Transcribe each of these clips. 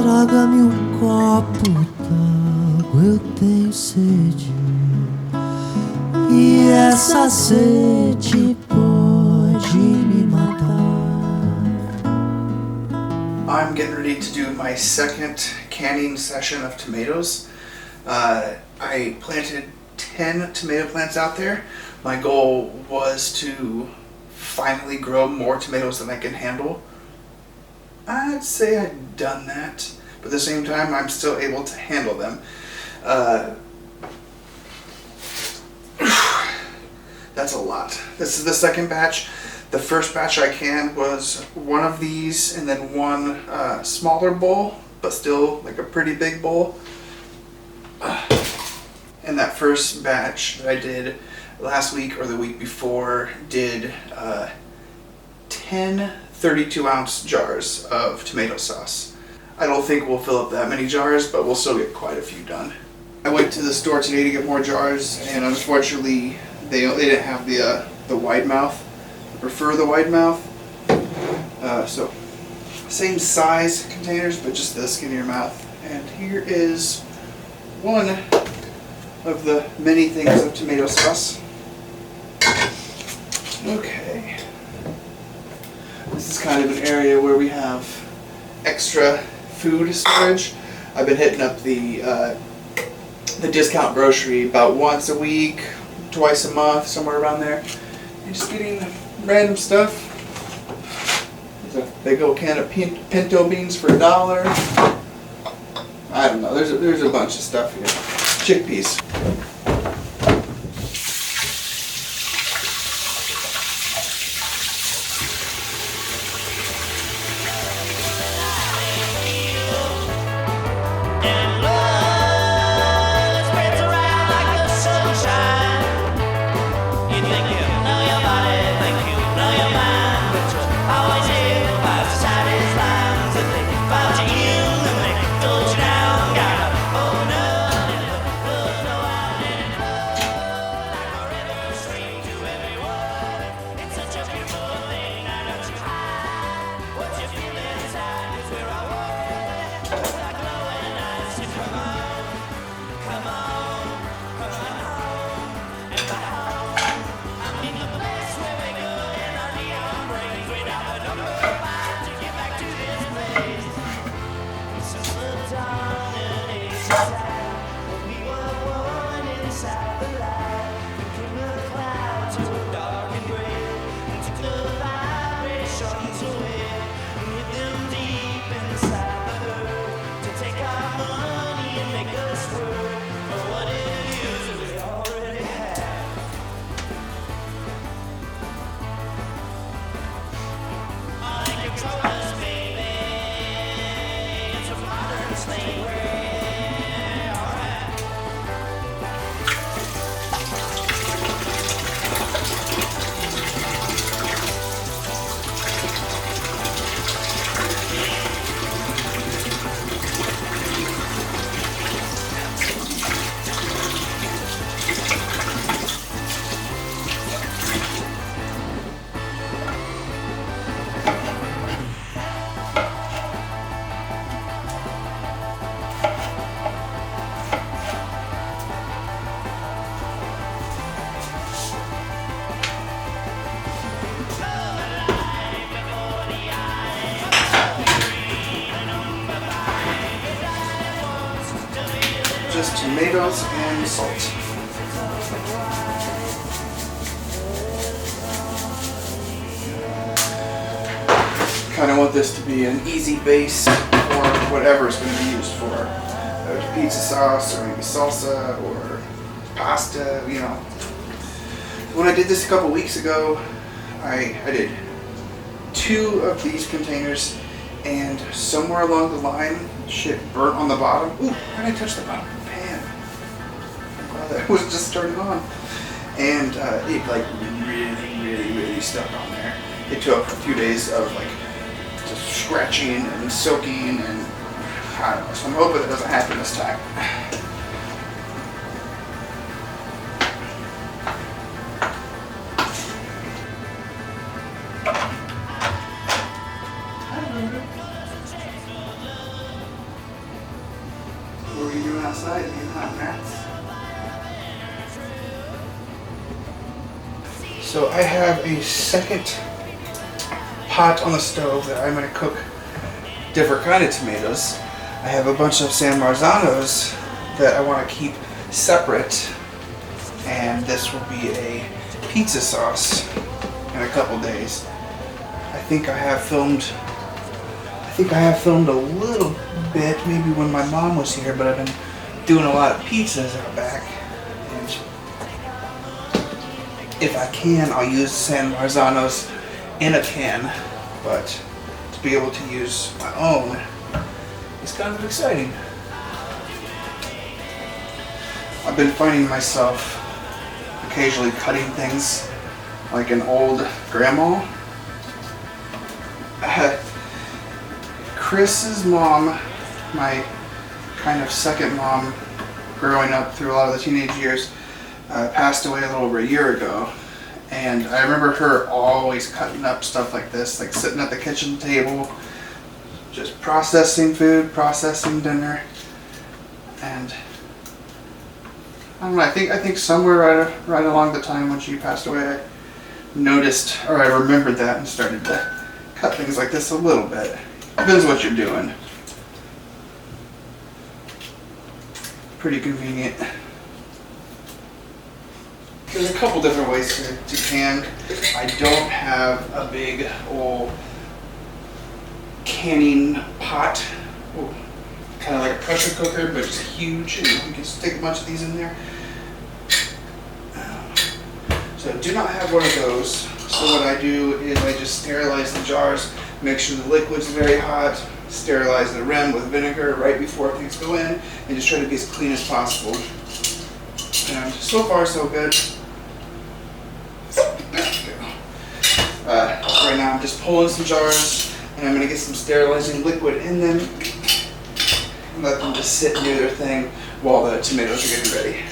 traga-me um copo d'água, eu tenho sede. E essa sede pode me matar. I'm getting ready to do my second canning session of tomatoes. I planted 10 tomato plants out there. My goal was to finally grow more tomatoes than I can handle. I'd say I've done that, but at the same time I'm still able to handle them. That's a lot. This is the second batch. The first batch I canned was one of these and then one smaller bowl, but still like a pretty big bowl. And that first batch that I did last week or the week before did 10 32-ounce jars of tomato sauce. I don't think we'll fill up that many jars, but we'll still get quite a few done. I went to the store today to get more jars, and unfortunately they didn't have the wide mouth. I prefer the wide mouth. So same size containers, but just the skinnier mouth. And here is one of the many things of tomato sauce. Okay. This is kind of an area where we have extra food storage. I've been hitting up the discount grocery about once a week, twice a month, somewhere around there, and just getting random stuff. There's a big old can of pinto beans for $1. I don't know. There's a bunch of stuff here. Chickpeas. Just tomatoes and salt. Kind of want this to be an easy base for whatever it's going to be used for. Pizza sauce or maybe salsa or pasta, you know. When I did this a couple weeks ago, I did 2 of these containers, and somewhere along the line, shit burnt on the bottom. Ooh, how did I touch the bottom of the pan? Well, that was just turned on. And it like really stuck on there. It took a few days of like just scratching and soaking, and I don't know. So I'm hoping it doesn't happen this time. outside being hot rats. So I have a second pot on the stove that I'm going to cook different kind of tomatoes. I have a bunch of San Marzanos that I want to keep separate, and this will be a pizza sauce in a couple days. I think I have filmed a little bit, maybe when my mom was here, but I've been doing a lot of pizzas out back, and if I can, I'll use San Marzanos in a can, but to be able to use my own is kind of exciting. I've been finding myself occasionally cutting things like an old grandma. Chris's mom, my kind of second mom growing up through a lot of the teenage years, passed away a little over a year ago. And I remember her always cutting up stuff like this, like sitting at the kitchen table, just processing food, processing dinner. And I don't know, I think somewhere right along the time when she passed away, I noticed, or I remembered that and started to cut things like this a little bit. Depends what you're doing. Pretty convenient. There's a couple different ways to can. I don't have a big old canning pot. Ooh, kind of like a pressure cooker, but it's huge, and you can stick a bunch of these in there. So I do not have one of those. So what I do is I just sterilize the jars, make sure the liquid's very hot, sterilize the rim with vinegar right before things go in, and just try to be as clean as possible. And so far so good. Right now I'm just pulling some jars, and I'm going to get some sterilizing liquid in them and let them just sit and do their thing while the tomatoes are getting ready.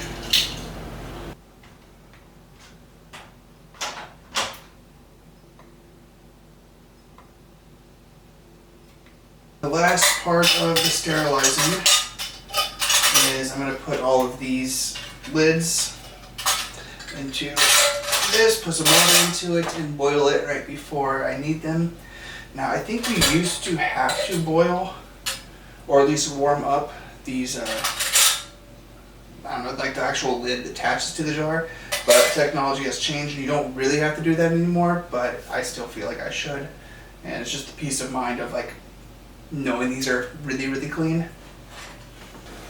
The last part of the sterilizing is I'm going to put all of these lids into this, put some water into it, and boil it right before I need them. Now I think we used to have to boil, or at least warm up these, I don't know, like the actual lid that attaches to the jar, but technology has changed and you don't really have to do that anymore, but I still feel like I should. And it's just the peace of mind of like knowing these are really, really clean.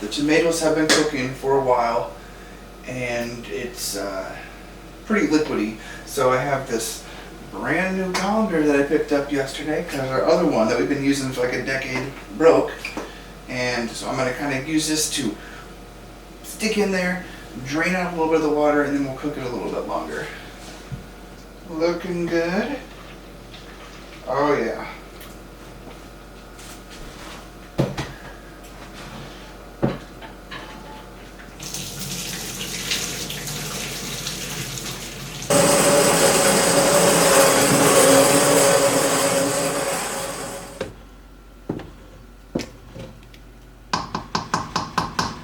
The tomatoes have been cooking for a while, and it's pretty liquidy. So I have this brand new colander that I picked up yesterday because our other one that we've been using for like a decade broke. And so I'm going to kind of use this to stick in there, drain out a little bit of the water, and then we'll cook it a little bit longer. Looking good. Oh yeah.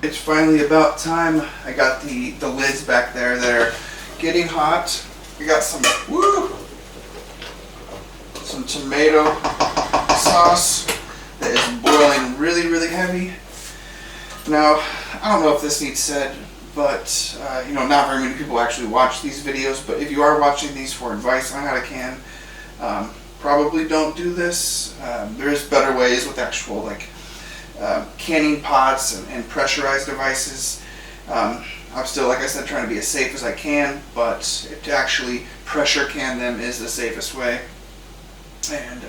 It's finally about time. I got the lids back there that are getting hot. We got some tomato sauce that is boiling really, really heavy. Now, I don't know if this needs said, but not very many people actually watch these videos, but if you are watching these for advice on how to can, probably don't do this. There's better ways with actual canning pots and pressurized devices. I'm still, like I said, trying to be as safe as I can, but to actually pressure can them is the safest way. And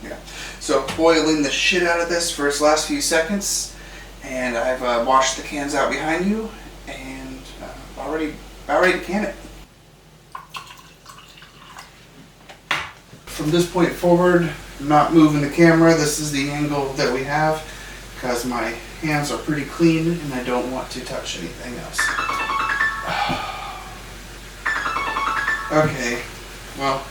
yeah, so boiling the shit out of this for its last few seconds, and I've washed the cans out behind you, and about ready to can it. From this point forward, I'm not moving the camera. This is the angle that we have, because my hands are pretty clean and I don't want to touch anything else. Okay, well.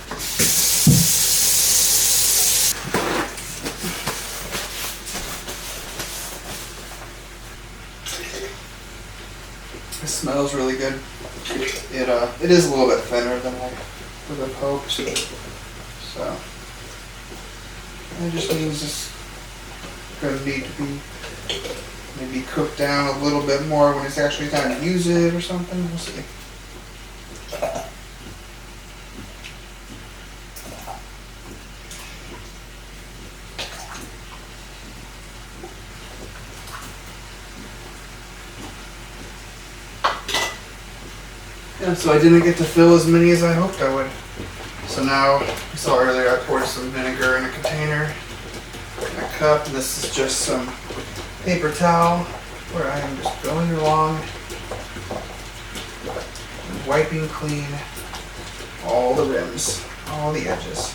It smells really good. It is a little bit thinner than I would have hoped. So it just means it's gonna need to be maybe cooked down a little bit more when it's actually time to use it or something. We'll see. Yeah, so I didn't get to fill as many as I hoped I would. So now, you saw earlier I poured some vinegar in a container, in a cup, and this is just some paper towel where I am just going along and wiping clean all the rims, all the edges.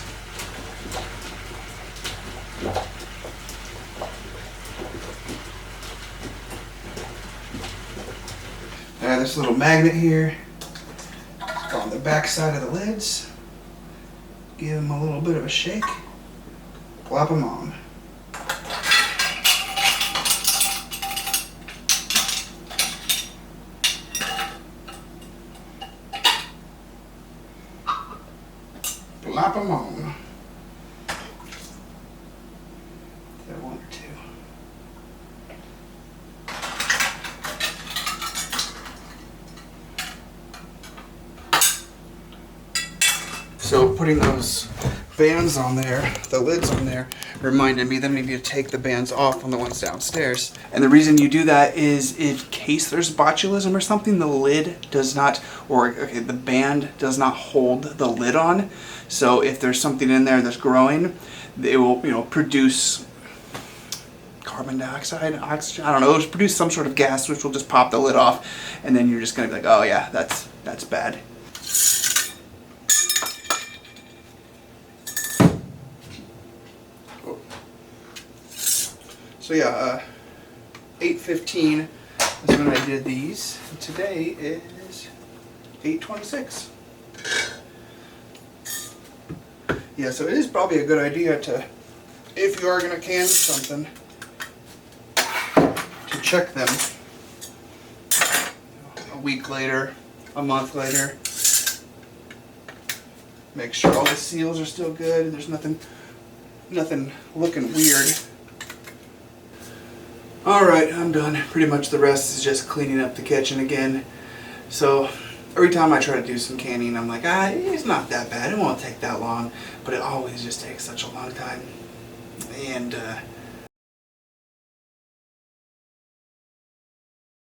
Now this little magnet here on the back side of the lids. Give them a little bit of a shake. Plop them on. Plop them on. Is that one or two? So putting those bands on there, the lids on there, reminded me that I need to take the bands off on the ones downstairs. And the reason you do that is in case there's botulism or something, the lid does not, the band does not hold the lid on. So if there's something in there that's growing, it will, produce carbon dioxide, oxygen, I don't know, it'll produce some sort of gas which will just pop the lid off, and then you're just gonna be like, oh yeah, that's bad. So yeah, 8:15 is when I did these. And today is 8:26. Yeah, so it is probably a good idea to, if you are going to can something, to check them a week later, a month later. Make sure all the seals are still good and there's nothing looking weird. Alright, I'm done. Pretty much the rest is just cleaning up the kitchen again. So every time I try to do some canning, I'm like, it's not that bad. It won't take that long. But it always just takes such a long time. And